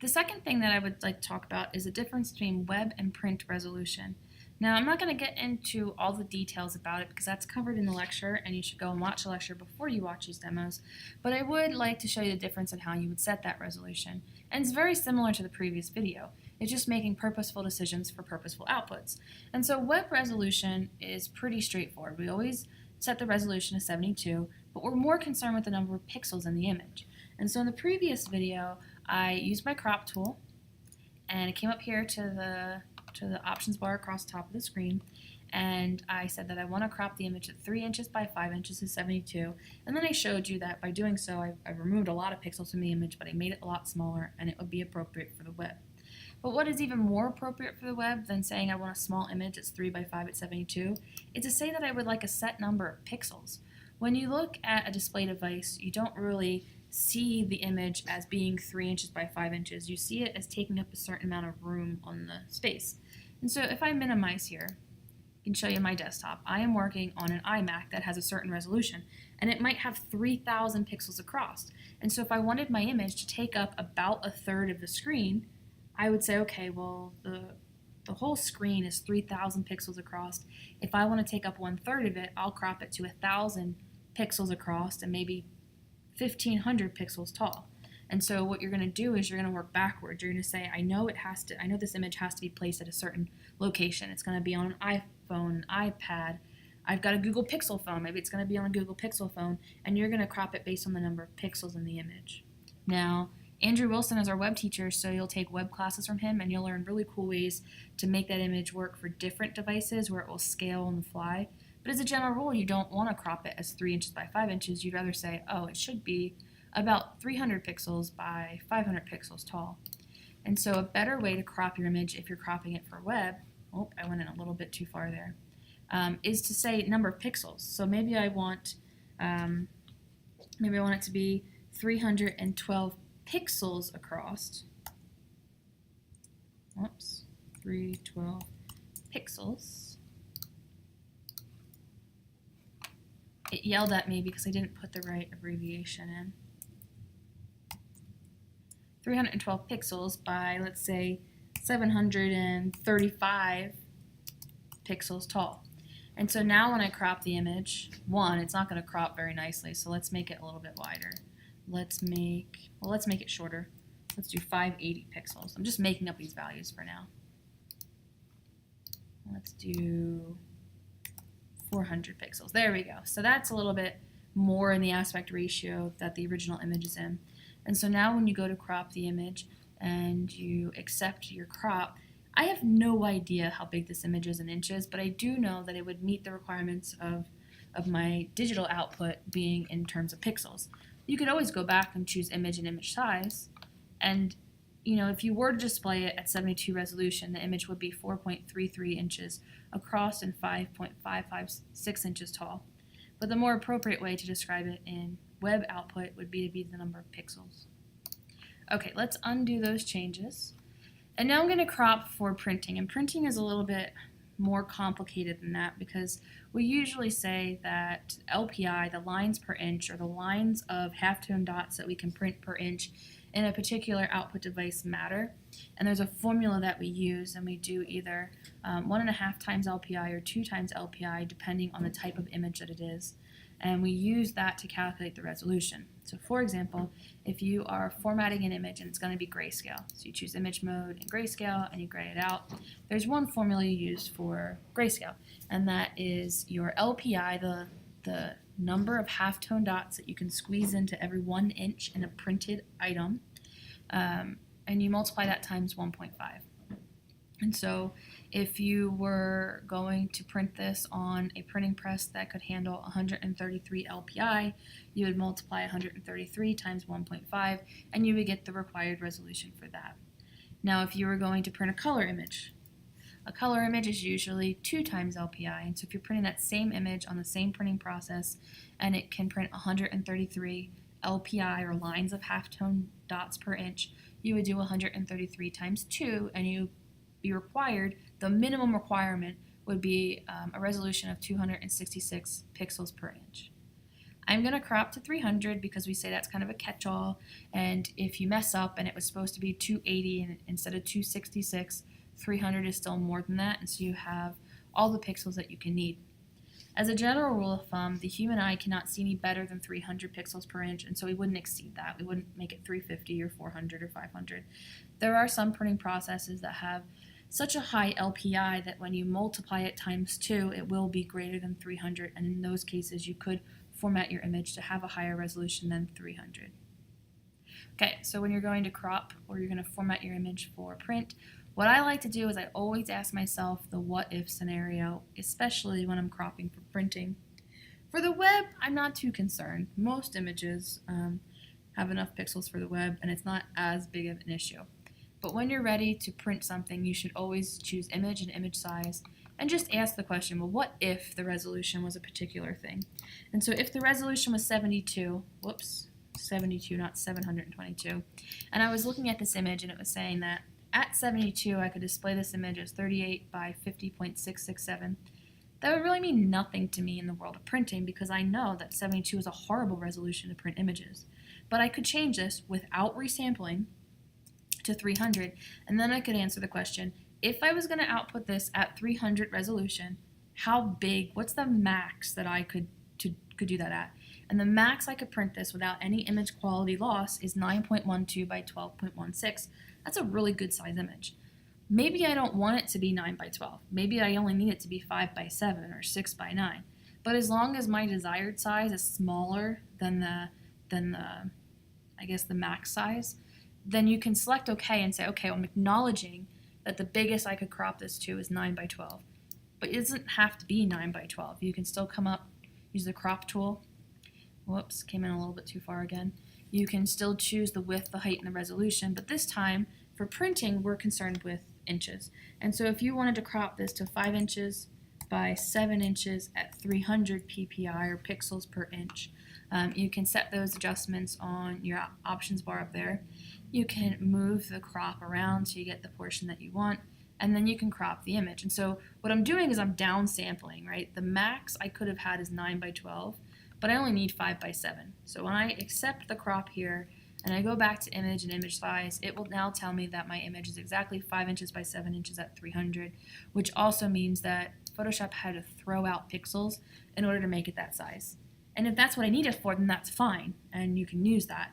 The second thing that I would like to talk about is the difference between web and print resolution. Now, I'm not going to get into all the details about it because that's covered in the lecture and you should go and watch the lecture before you watch these demos, but I would like to show you the difference in how you would set that resolution. And it's very similar to the previous video. It's just making purposeful decisions for purposeful outputs. And so web resolution is pretty straightforward. We always set the resolution to 72, but we're more concerned with the number of pixels in the image. And so in the previous video, I used my crop tool and it came up here to the options bar across the top of the screen, and I said that I want to crop the image at 3 inches by 5 inches to 72, and then I showed you that by doing so I removed a lot of pixels from the image, but I made it a lot smaller and it would be appropriate for the web. But what is even more appropriate for the web than saying I want a small image that's 3 by 5 at 72 is to say that I would like a set number of pixels. When you look at a display device, you don't really see the image as being 3 inches by 5 inches. You see it as taking up a certain amount of room on the space. And so if I minimize here, I can show you my desktop. I am working on an iMac that has a certain resolution, and it might have 3,000 pixels across. And so if I wanted my image to take up about a third of the screen, I would say, okay, well, the whole screen is 3,000 pixels across. If I want to take up 1/3 of it, I'll crop it to 1,000 pixels across and maybe 1,500 pixels tall. And so what you're going to do is you're going to work backwards. You're going to say, I know this image has to be placed at a certain location. It's going to be on an iPhone, an iPad. I've got a Google Pixel phone. Maybe it's going to be on a Google Pixel phone, and you're going to crop it based on the number of pixels in the image. Now, Andrew Wilson is our web teacher, so you'll take web classes from him, and you'll learn really cool ways to make that image work for different devices where it will scale on the fly. But as a general rule, you don't want to crop it as 3 inches by 5 inches. You'd rather say, oh, it should be about 300 pixels by 500 pixels tall. And so a better way to crop your image if you're cropping it for web, oh, I went in a little bit too far there, is to say number of pixels. So maybe I want it to be 312 pixels across. Whoops, 312 pixels. It yelled at me because I didn't put the right abbreviation in. 312 pixels by, let's say, 735 pixels tall. And so now when I crop the image, it's not going to crop very nicely, so let's make it a little bit wider. Let's make it shorter. Let's do 580 pixels. I'm just making up these values for now. Let's do 400 pixels. There we go. So that's a little bit more in the aspect ratio that the original image is in. And so now when you go to crop the image and you accept your crop, I have no idea how big this image is in inches, but I do know that it would meet the requirements of my digital output being in terms of pixels. You could always go back and choose image and image size, and if you were to display it at 72 resolution, the image would be 4.33 inches across and 5.556 inches tall. But the more appropriate way to describe it in web output would be the number of pixels. Okay, let's undo those changes. And now I'm going to crop for printing. And printing is a little bit more complicated than that because we usually say that LPI, the lines per inch, or the lines of halftone dots that we can print per inch in a particular output device matter. And there's a formula that we use, and we do either 1.5 times LPI or 2 times LPI depending on the type of image that it is. And we use that to calculate the resolution. So for example, if you are formatting an image and it's going to be grayscale, so you choose image mode and grayscale and you gray it out, there's one formula you use for grayscale, and that is your LPI, the number of halftone dots that you can squeeze into every 1 inch in a printed item, and you multiply that times 1.5. And so if you were going to print this on a printing press that could handle 133 LPI, you would multiply 133 times 1.5, and you would get the required resolution for that. Now if you were going to print a color image is usually 2 times LPI, and so if you're printing that same image on the same printing process and it can print 133 LPI, or lines of halftone dots per inch, you would do 133 times 2, and you be required, the minimum requirement would be a resolution of 266 pixels per inch. I'm going to crop to 300 because we say that's kind of a catch-all, and if you mess up and it was supposed to be 280 and instead of 266, 300 is still more than that, and so you have all the pixels that you can need. As a general rule of thumb, the human eye cannot see any better than 300 pixels per inch, and so we wouldn't exceed that. We wouldn't make it 350 or 400 or 500. There are some printing processes that have such a high LPI that when you multiply it times 2, it will be greater than 300, and in those cases you could format your image to have a higher resolution than 300. Okay, so when you're going to crop or you're going to format your image for print, what I like to do is I always ask myself the what if scenario, especially when I'm cropping for printing. For the web, I'm not too concerned. Most images have enough pixels for the web, and it's not as big of an issue. But when you're ready to print something, you should always choose image and image size and just ask the question, well, what if the resolution was a particular thing? And so if the resolution was 72, 72, not 722, and I was looking at this image and it was saying that at 72 I could display this image as 38 by 50.667, that would really mean nothing to me in the world of printing because I know that 72 is a horrible resolution to print images. But I could change this without resampling to 300, and then I could answer the question, if I was going to output this at 300 resolution, how big, what's the max that I could do that at? And the max I could print this without any image quality loss is 9.12 by 12.16. That's a really good size image. Maybe I don't want it to be 9 by 12. Maybe I only need it to be 5 by 7 or 6 by 9. But as long as my desired size is smaller than the I guess the max size, then you can select OK and say, okay, I'm acknowledging that the biggest I could crop this to is 9 by 12. But it doesn't have to be 9 by 12. You can still come up, use the crop tool. Whoops, came in a little bit too far again. You can still choose the width, the height, and the resolution, but this time, for printing, we're concerned with inches. And so if you wanted to crop this to 5 inches by 7 inches at 300 ppi or pixels per inch, you can set those adjustments on your options bar up there. You can move the crop around so you get the portion that you want, and then you can crop the image. And so what I'm doing is I'm downsampling, right? The max I could have had is 9 by 12, but I only need 5 by 7. So when I accept the crop here and I go back to image and image size, it will now tell me that my image is exactly 5 inches by 7 inches at 300, which also means that Photoshop had to throw out pixels in order to make it that size. And if that's what I need it for, then that's fine, and you can use that.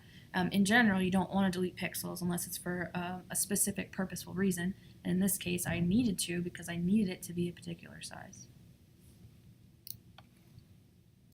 In general, you don't want to delete pixels unless it's for a specific purposeful reason. And in this case, I needed to because I needed it to be a particular size.